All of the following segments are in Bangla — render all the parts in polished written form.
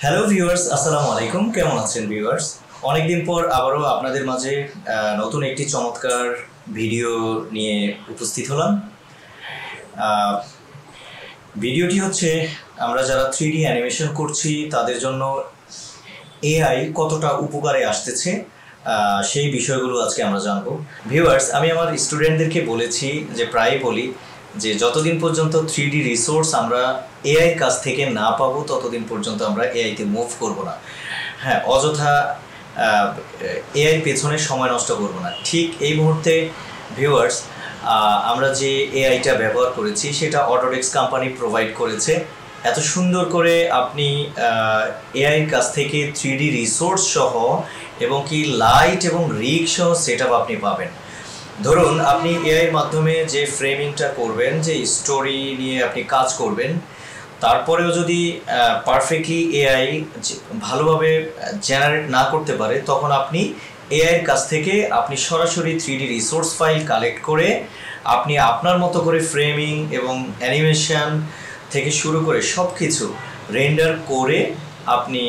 হ্যালো ভিউয়ার্স, আসসালামু আলাইকুম। কেমন আছেন ভিউয়ার্স? অনেকদিন পর আবারও আপনাদের মাঝে নতুন একটি চমৎকার ভিডিও নিয়ে উপস্থিত হলাম। ভিডিওটি হচ্ছে আমরা যারা 3D অ্যানিমেশন করছি তাদের জন্য এআই কতটা উপকারে আসতেছে সেই বিষয়গুলো আজকে আমরা জানবো। ভিউয়ার্স, আমি আমার স্টুডেন্টদেরকে বলেছি যে প্রায় বলি যে যতদিন পর্যন্ত 3D রিসোর্স আমরা এআইয়ের কাছ থেকে না পাবো ততদিন পর্যন্ত আমরা এআইতে মুভ করব না। হ্যাঁ, অযথা এআই পেছনে সময় নষ্ট করব না। ঠিক এই মুহূর্তে ভিউয়ার্স, আমরা যে এআইটা ব্যবহার করেছি সেটা অটোডেস্ক কোম্পানি প্রোভাইড করেছে। এত সুন্দর করে আপনি এআইয়ের কাছ থেকে 3D রিসোর্স সহ এবং কি লাইট এবং রিগ সহ সেটআপ আপনি পাবেন। ধরুন আপনি এআইয়ের মাধ্যমে যে ফ্রেমিংটা করবেন, যে স্টোরি নিয়ে আপনি কাজ করবেন, তারপরেও যদি পারফেক্টলি এআই ভালোভাবে জেনারেট না করতে পারে, তখন আপনি এআইয়ের কাছ থেকে আপনি সরাসরি 3D রিসোর্স ফাইল কালেক্ট করে আপনি আপনার মতো করে ফ্রেমিং এবং অ্যানিমেশন থেকে শুরু করে সব কিছু রেন্ডার করে আপনি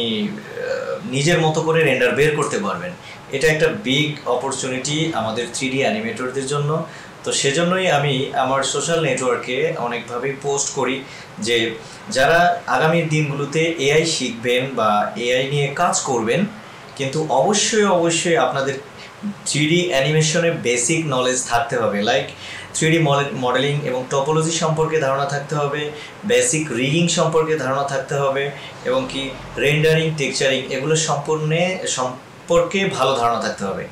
নিজের মতো করে রেন্ডার বের করতে পারবেন। এটা একটা বিগ অপরচুনিটি আমাদের 3D অ্যানিমেটরদের জন্য। তো সেজন্যই আমি আমার সোশ্যাল নেটওয়ার্কে অনেকভাবেই পোস্ট করি যে যারা আগামী দিনগুলোতে এআই শিখবেন বা এআই নিয়ে কাজ করবেন, কিন্তু অবশ্যই আপনাদের 3D অ্যানিমেশনের বেসিক নলেজ থাকতে হবে। লাইক 3D মডেলিং এবং টপোলজি সম্পর্কে ধারণা থাকতে হবে, বেসিক রিগিং সম্পর্কে ধারণা থাকতে হবে, এবং কি রেন্ডারিং, টেক্সচারিং এগুলো সম্পর্কে ভালো ধারণা থাকতে হবে।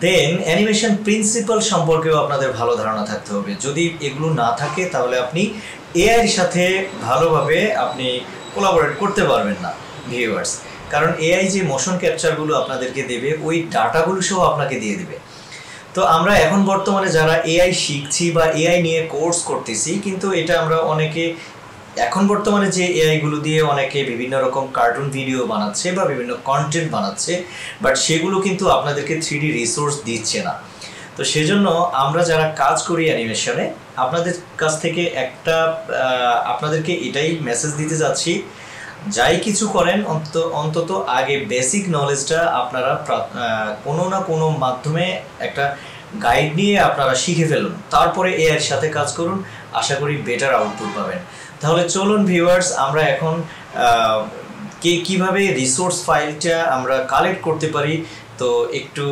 দেন অ্যানিমেশন প্রিন্সিপাল সম্পর্কেও আপনাদের ভালো ধারণা থাকতে হবে। যদি এগুলো না থাকে তাহলে আপনি এআইয়ের সাথে ভালোভাবে আপনি কোলাবোরেট করতে পারবেন না ভিউয়ার্স। কারণ এআই যে মোশন ক্যাপচারগুলো আপনাদেরকে দেবে, ওই ডাটাগুলো সহ আপনাকে দিয়ে দেবে। তো আমরা এখন বর্তমানে যারা এআই শিখছি বা এআই নিয়ে কোর্স করতেছি, কিন্তু এটা আমরা অনেকে এখন বর্তমানে যে এআইগুলো দিয়ে অনেকে বিভিন্ন রকম কার্টুন ভিডিও বানাচ্ছে বা বিভিন্ন কন্টেন্ট বানাচ্ছে, বাট সেগুলো কিন্তু আপনাদেরকে 3D রিসোর্স দিচ্ছে না। তো সেজন্য আমরা যারা কাজ করি অ্যানিমেশনে, আপনাদের কাছ থেকে আপনাদেরকে এটাই মেসেজ দিতে যাচ্ছি, যাই কিছু করেন অন্তত আগে বেসিক নলেজটা আপনারা কোনো না কোনো মাধ্যমে একটা গাইড নিয়ে আপনারা শিখে ফেলুন, তারপরে এআইয়ের সাথে কাজ করুন। আশা করি বেটার আউটপুট পাবেন। তাহলে চলুন ভিউয়ার্স, আমরা এখন কিভাবে রিসোর্স ফাইলটা আমরা কালেক্ট করতে পারি, তো একটু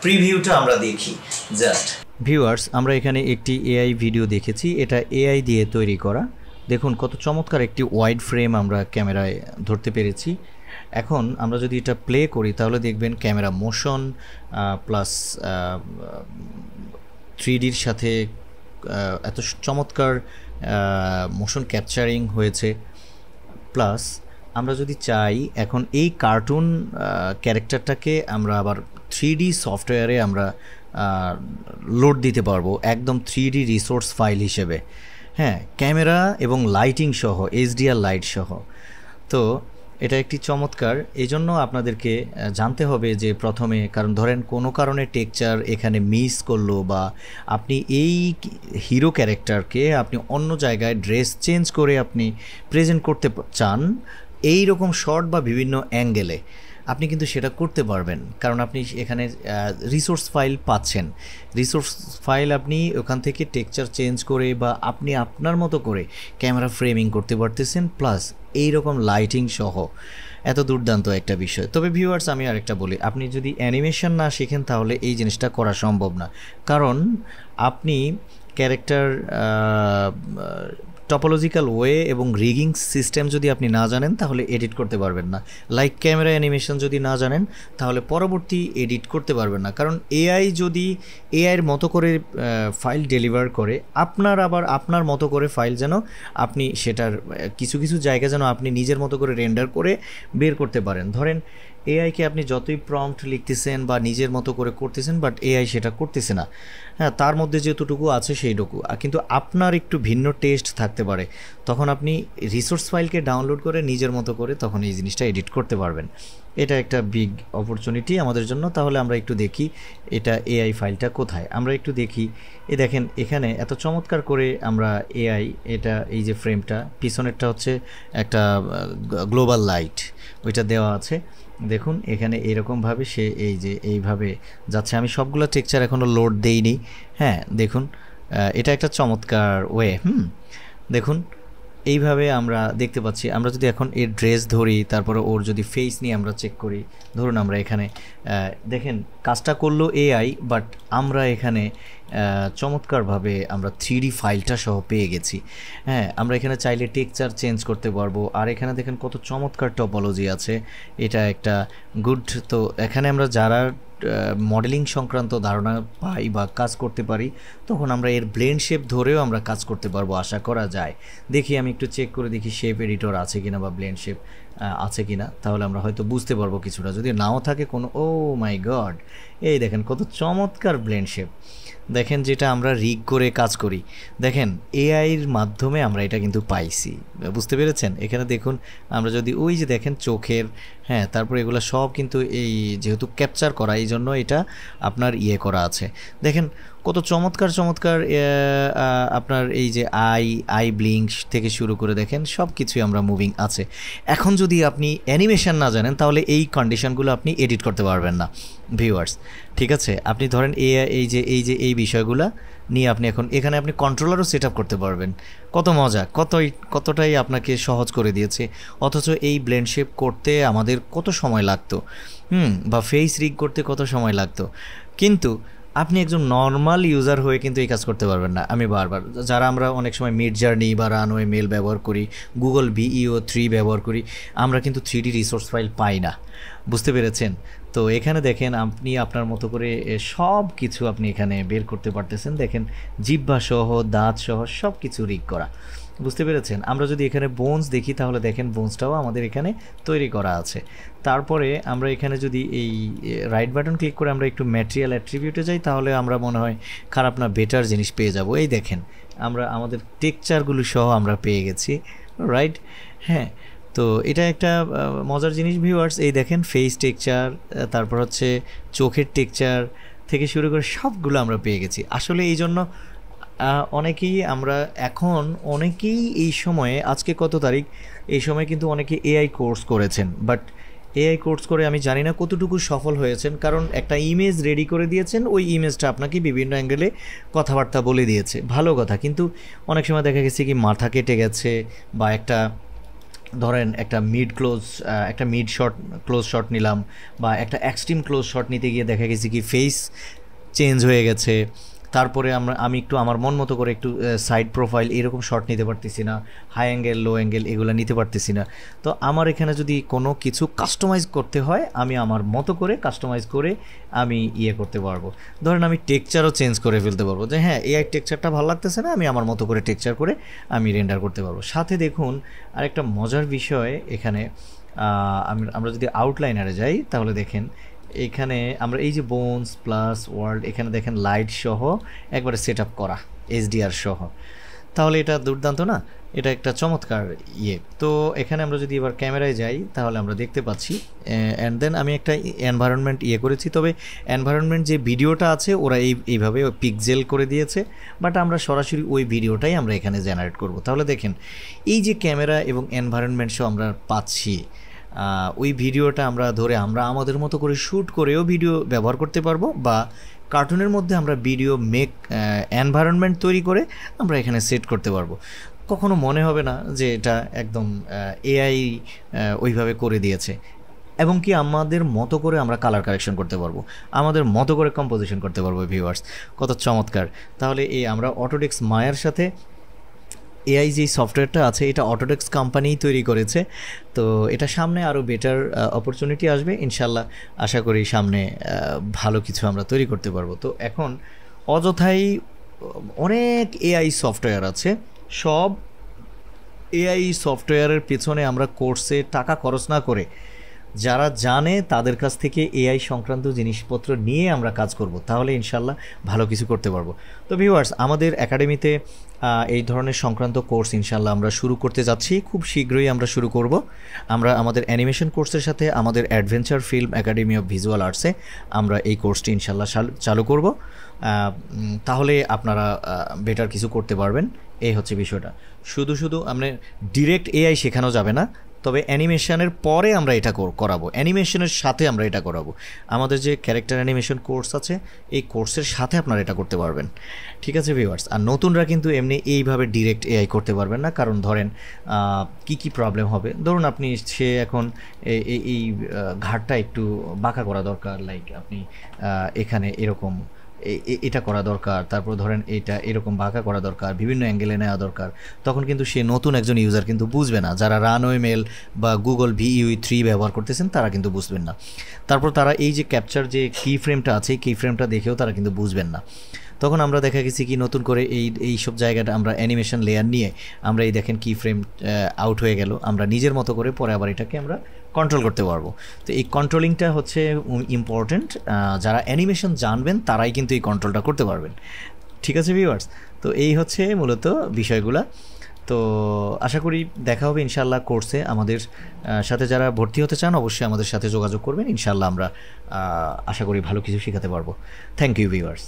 প্রিভিউটা আমরা দেখি। জাস্ট ভিউয়ার্স, আমরা এখানে একটি এআই ভিডিও দেখেছি। এটা এআই দিয়ে তৈরি করা। দেখুন কত চমৎকার একটি ওয়াইড ফ্রেম আমরা ক্যামেরায় ধরতে পেরেছি। এখন আমরা যদি এটা প্লে করি তাহলে দেখবেন ক্যামেরা মোশন প্লাস 3Dর সাথে এত চমৎকার মোশন ক্যাপচারিং হয়েছে। প্লাস আমরা যদি চাই এখন এই কার্টুন ক্যারেক্টারটাকে আমরা আবার 3D সফটওয়্যারে আমরা লোড দিতে পারবো, একদম 3D রিসোর্স ফাইল হিসেবে। হ্যাঁ, ক্যামেরা এবং লাইটিং সহ, HDR লাইট সহ। তো এটা একটি চমৎকার। এই জন্য আপনাদেরকে জানতে হবে যে প্রথমে, কারণ ধরেন কোনো কারণে টেক্সচার এখানে মিস করলো, বা আপনি এই হিরো ক্যারেক্টারকে আপনি অন্য জায়গায় ড্রেস চেঞ্জ করে আপনি প্রেজেন্ট করতে চান, এই রকম শর্ট বা বিভিন্ন অ্যাঙ্গেলে আপনি কিন্তু সেটা করতে পারবেন, কারণ আপনি এখানে রিসোর্স ফাইল পাচ্ছেন। রিসোর্স ফাইল আপনি ওখান থেকে টেক্সচার চেঞ্জ করে বা আপনি আপনার মতো করে ক্যামেরা ফ্রেমিং করতে পারতেছেন, প্লাস এই রকম লাইটিং সহ। এত দুর্দান্ত একটা বিষয়। তবে ভিউয়ার্স, আমি আরেকটা বলি, আপনি যদি অ্যানিমেশন না শিখেন তাহলে এই জিনিসটা করা সম্ভব না। কারণ আপনি ক্যারেক্টার টপোলজিক্যাল ওয়ে এবং রিগিং সিস্টেম যদি আপনি না জানেন তাহলে এডিট করতে পারবেন না। লাইক ক্যামেরা অ্যানিমেশন যদি না জানেন তাহলে পরবর্তী এডিট করতে পারবেন না। কারণ এআই যদি এআইয়ের মতো করে ফাইল ডেলিভার করে, আবার আপনার মতো করে ফাইল যেন আপনি সেটার কিছু জায়গা যেন আপনি নিজের মতো করে রেন্ডার করে বের করতে পারেন। ধরেন এআইকে আপনি যতই প্রম্পট লিখতেছেন বা নিজের মতো করে করতেছেন, বাট এআই সেটা করতেছে না। হ্যাঁ, তার মধ্যে যেটুকু আছে সেইটুকু, কিন্তু আপনার একটু ভিন্ন টেস্ট থাকতে পারে। তখন আপনি রিসোর্স ফাইলকে ডাউনলোড করে নিজের মতো করে তখন এই জিনিসটা এডিট করতে পারবেন। এটা একটা বিগ অপরচুনিটি আমাদের জন্য। তাহলে আমরা একটু দেখি এটা এআই ফাইলটা কোথায়। আমরা একটু দেখি, দেখেন এখানে এত চমৎকার করে আমরা এআই, এটা এই যে ফ্রেমটা, পিছনেরটা হচ্ছে একটা গ্লোবাল লাইট। ওইটা দেওয়া আছে। দেখুন এখানে এরকমভাবে সে এই যে এইভাবে যাচ্ছে। আমি সবগুলো টেক্সচার এখনও লোড দেইনি। হ্যাঁ দেখুন এটা একটা চমৎকার ওয়ে। দেখুন এইভাবে আমরা দেখতে পাচ্ছি। আমরা যদি এখন এর ড্রেস ধরি, তারপরে ওর যদি ফেস নিয়ে আমরা চেক করি, ধরুন আমরা এখানে দেখেন কাজটা করলো এআই, বাট আমরা এখানে চমৎকারভাবে আমরা 3D ফাইলটা সহ পেয়ে গেছি। হ্যাঁ আমরা এখানে চাইলে টেক্সচার চেঞ্জ করতে পারবো। আর এখানে দেখেন কত চমৎকার টপোলজি আছে, এটা একটা গুড। তো এখানে আমরা যারা মডেলিং সংক্রান্ত ধারণা পাই বা কাজ করতে পারি, তখন আমরা এর ব্লেন্ড শেপ ধরেও আমরা কাজ করতে পারবো আশা করা যায়। দেখি আমি একটু চেক করে দেখি শেপ এডিটর আছে কিনা বা ব্লেন্ড শেপ আছে কিনা, তাহলে আমরা হয়তো বুঝতে পারবো কিছুটা। যদি নাও থাকে কোনো, ও মাই গড, এই দেখেন কত চমৎকার ব্লেন্ড শেপ। দেখেন যেটা আমরা রিগ করে কাজ করি, দেখেন এআইয়ের মাধ্যমে আমরা এটা কিন্তু পাইছি, বুঝতে পেরেছেন? এখানে দেখুন আমরা যদি ওই যে দেখেন চোখের, হ্যাঁ তারপর এগুলো সব কিন্তু এই যেহেতু ক্যাপচার করা, এই জন্য এটা আপনার করা আছে। দেখেন কত চমৎকার চমৎকার আপনার এই যে আই ব্লিঙ্ক থেকে শুরু করে দেখেন সব কিছুই আমরা মুভিং আছে। এখন যদি আপনি অ্যানিমেশন না জানেন তাহলে এই কন্ডিশনগুলো আপনি এডিট করতে পারবেন না ভিউয়ার্স, ঠিক আছে? আপনি ধরেন এই বিষয়গুলো নিয়ে আপনি এখন এখানে আপনি কন্ট্রোলারও সেট আপ করতে পারবেন। কত মজা, কতটাই আপনাকে সহজ করে দিয়েছে। অথচ এই ব্লেন্ড শেপ করতে আমাদের কত সময় লাগতো, বা ফেস রিগ করতে কত সময় লাগতো, কিন্তু আপনি একজন নর্মাল ইউজার হয়ে কিন্তু এই কাজ করতে পারবেন না। আমি বারবার, যারা আমরা অনেক সময় মিড জার্নি বা রানওয়ে মেল ব্যবহার করি, গুগল VEO3 ব্যবহার করি, আমরা কিন্তু 3D রিসোর্স ফাইল পাই না, বুঝতে পেরেছেন? তো এখানে দেখেন আপনি আপনার মতো করে সব কিছু আপনি এখানে বের করতে পারতেছেন। দেখেন জিহ্বা সহ, দাঁত সহ সব কিছু রিগ করা, বুঝতে পেরেছেন? আমরা যদি এখানে বোনস দেখি তাহলে দেখেন বোনসটাও আমাদের এখানে তৈরি করা আছে। তারপরে আমরা এখানে যদি এই রাইট বাটন ক্লিক করে আমরা একটু ম্যাটেরিয়াল অ্যাট্রিবিউটে যাই, তাহলে আমরা মনে হয় খারাপ না বেটার জিনিস পেয়ে যাব। এই দেখেন আমরা আমাদের টেক্সচারগুলো সহ আমরা পেয়ে গেছি, রাইট? হ্যাঁ, তো এটা একটা মজার জিনিস ভিউয়ার্স। এই দেখেন ফেস টেক্সচার, তারপর হচ্ছে চোখের টেক্সচার থেকে শুরু করে সবগুলো আমরা পেয়ে গেছি। আসলে এই জন্য অনেকেই এই সময়ে, আজকে কত তারিখ, এই সময় কিন্তু অনেকে এআই কোর্স করেছেন, বাট এআই কোর্স করে আমি জানি না কতটুকু সফল হয়েছেন। কারণ একটা ইমেজ রেডি করে দিয়েছেন, ওই ইমেজটা আপনাকে বিভিন্ন অ্যাঙ্গেলে কথাবার্তা বলে দিয়েছে, ভালো কথা। কিন্তু অনেক সময় দেখা গেছে কি মাথা কেটে গেছে, বা ধরেন একটা মিড ক্লোজ শট নিলাম, বা একটা এক্সট্রিম ক্লোজ শট নিতে গিয়ে দেখা গেছে কি ফেস চেঞ্জ হয়ে গেছে। তারপরে আমি একটু আমার মন মতো করে একটু সাইড প্রোফাইল এরকম শট নিতে পারতেছি না, হাই অ্যাঙ্গেল লো অ্যাঙ্গেল এগুলো নিতে পারতেছি না। তো আমার এখানে যদি কোনো কিছু কাস্টমাইজ করতে হয়, আমি আমার মতো করে কাস্টমাইজ করে আমি করতে পারবো। ধরেন আমি টেক্সচারও চেঞ্জ করে ফেলতে পারবো, যে হ্যাঁ এআই টেক্সচারটা ভালো লাগতেছে না, আমি আমার মতো করে টেক্সচার করে আমি রেন্ডার করতে পারবো। সাথে দেখুন আরেকটা মজার বিষয় এখানে, আমরা যদি আউটলাইনারে যাই তাহলে দেখেন এখানে আমরা এই যে বোনস প্লাস ওয়ার্ল্ড, এখানে দেখেন লাইট সহ একবারে সেট আপ করা HDR সহ, তাহলে এটা দুর্দান্ত না? এটা একটা চমৎকার তো এখানে আমরা যদি এবার ক্যামেরায় যাই তাহলে আমরা দেখতে পাচ্ছি। অ্যান্ড দেন আমি একটা এনভায়রনমেন্ট করেছি, তবে এনভায়রনমেন্ট যে ভিডিওটা আছে ওরা এইভাবে পিক্সেল করে দিয়েছে, বাট আমরা সরাসরি ওই ভিডিওটাই আমরা এখানে জেনারেট করব। তাহলে দেখেন এই যে ক্যামেরা এবং এনভায়রনমেন্ট সহ আমরা পাচ্ছি, ওই ভিডিওটা আমরা আমাদের মতো করে শ্যুট করেও ভিডিও ব্যবহার করতে পারবো, বা কার্টুনের মধ্যে আমরা ভিডিও এনভায়রনমেন্ট তৈরি করে আমরা এখানে সেট করতে পারবো। কখনো মনে হবে না যে এটা একদম এআই ওইভাবে করে দিয়েছে। এবং কি আমাদের মতো করে আমরা কালার কারেকশন করতে পারবো, আমাদের মতো করে কম্পোজিশন করতে পারবো ভিউয়ার্স, কত চমৎকার। তাহলে আমরা অটোডেস্ক মায়ার সাথে এআই যে সফটওয়্যারটা আছে এটা অটোডেস্ক কোম্পানিই তৈরি করেছে। তো এটা সামনে আরও বেটার অপরচুনিটি আসবে ইনশাল্লাহ, আশা করি সামনে ভালো কিছু আমরা তৈরি করতে পারবো। তো এখন অযথাই অনেক এআই সফটওয়্যার আছে, সব এআই সফটওয়্যারের পেছনে আমরা কোর্সে টাকা খরচ না করে যারা জানে তাদের কাছ থেকে এআই সংক্রান্ত জিনিসপত্র নিয়ে আমরা কাজ করব, তাহলে ইনশাল্লাহ ভালো কিছু করতে পারবো। তো ভিউয়ার্স, আমাদের একাডেমিতে এই ধরনের সংক্রান্ত কোর্স ইনশাল্লাহ আমরা শুরু করতে যাচ্ছি, খুব শীঘ্রই আমরা শুরু করব। আমরা আমাদের অ্যানিমেশন কোর্সের সাথে আমাদের adventure film academy of visual আর্টসে আমরা এই কোর্সটি ইনশাল্লাহ চালু করব। তাহলে আপনারা বেটার কিছু করতে পারবেন, এই হচ্ছে বিষয়টা। শুধু আমরা ডিরেক্ট এআই শেখানো যাবে না, তবে অ্যানিমেশনের পরে আমরা এটা করাবো, অ্যানিমেশনের সাথে আমরা এটা করাবো। আমাদের যে ক্যারেক্টার অ্যানিমেশন কোর্স আছে এই কোর্সের সাথে আপনারা এটা করতে পারবেন। ঠিক আছে ভিউয়ার্স, আর নতুনরা কিন্তু এমনি এইভাবে ডিরেক্ট এআই করতে পারবেন না, কারণ ধরেন কি প্রবলেম হবে। ধরুন আপনি সে এখন এই ঘাটটা একটু বাঁকা করা দরকার, লাইক আপনি এখানে এরকম এটা করা দরকার, তারপর ধরেন এটা এরকম বাঁকা করা দরকার, বিভিন্ন অ্যাঙ্গেলে নেওয়া দরকার, তখন কিন্তু সে নতুন একজন ইউজার কিন্তু বুঝবে না। যারা রানওয়ে মেল বা গুগল VUE3 ব্যবহার করতেছেন তারা কিন্তু বুঝবেন না। তারপর তারা এই যে ক্যাপচার যে কি ফ্রেমটা আছে কি ফ্রেমটা দেখেও তারা কিন্তু বুঝবেন না। তখন আমরা দেখা গেছি কি নতুন করে এই সব জায়গাটা আমরা অ্যানিমেশন লেয়ার নিয়ে আমরা এই দেখেন কি ফ্রেম আউট হয়ে গেল, আমরা নিজের মতো করে পরে আবার এটাকে আমরা কন্ট্রোল করতে পারবো। তো এই কন্ট্রোলিংটা হচ্ছে ইম্পর্টেন্ট, যারা অ্যানিমেশন জানবেন তারাই কিন্তু এই কন্ট্রোলটা করতে পারবেন। ঠিক আছে ভিউয়ার্স, তো এই হচ্ছে মূলত বিষয়গুলা। তো আশা করি দেখা হবে ইনশাআল্লাহ কোর্সে। আমাদের সাথে যারা ভর্তি হতে চান অবশ্যই আমাদের সাথে যোগাযোগ করবেন, ইনশাআল্লাহ আমরা আশা করি ভালো কিছু শেখাতে পারবো। Thank you viewers.